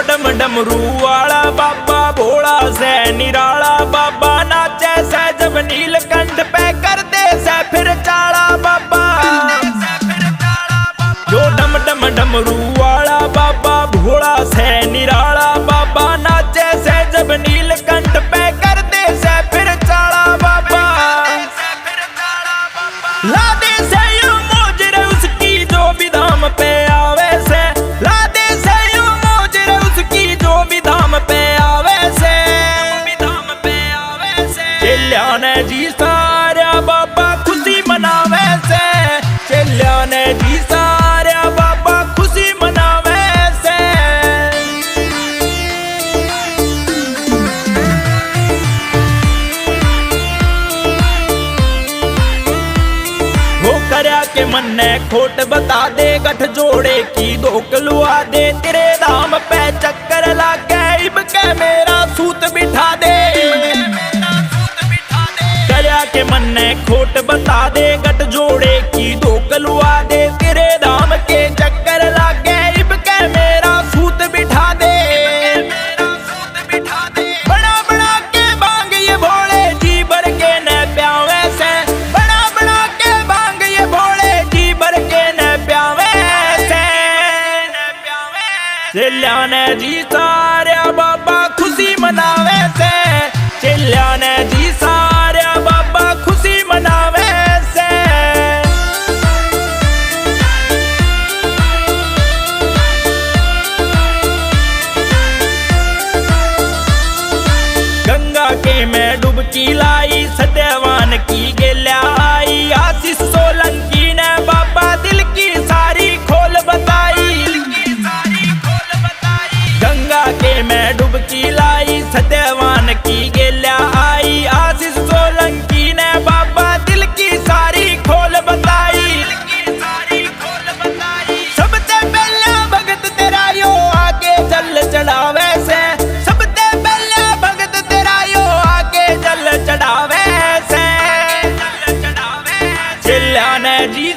डम डमरू वाला बाबा भोला से निराला बाबा नाचे से जब नीलकंठ पे कर दे से फिर चाला बाबा। जो डम डम डमरू वाला बाबा भोला से निराला बाबा नाचे से जब नीलकंठ पे कर दे से फिर चाला बाबा। ला दे से यू मोजरे उसकी जो भी धाम पे आवे से, ला दे से यू मोजरे उसकी जो भी धाम पे आवे से, चेल्या ने जी सारा बाबा खुशी मनावे से, चेल्या ने जी सारा बाबा खुशी मनावे से। वो करया के मन ने खोट बता दे, गठ जोड़े की धोख लुआ दे, तेरे धाम पे चक्कर लागे इब के मेरा सूत बिठा दे। करया के मन ने खोट बता दे, गठ जोड़े की धोख लुआ दे, तेरे धाम के चक्कर लागे इब के मेरा सूत बिठा दे। बड़ा बड़ा के बांग ये भोले जी भर के न प्यावे से, बड़ा बड़ा के बांग ये भोले जी भर के न प्यावे से। चेल्या ने जी सारा बाबा खुशी मनावे से, चेल्या ने जी सारा बाबा खुशी मनावे से। गंगा के में डुबकी लाई, सत्यवान की गेल्या आई, आशीष सोलंकी ने बाबा दिल की सारी खोल बताई। गंगा के में डुबकी लाई, सत्यवान की गेल्या आई, आशीष सोलंकी ने बाबा दिल की सारी खोल बताई। सबसे पहले भगत तेरा यो आगे जल चढ़ावे से, सबसे पहले भगत तेरा यो आगे जल चढ़ावे से। चेल्या ने जी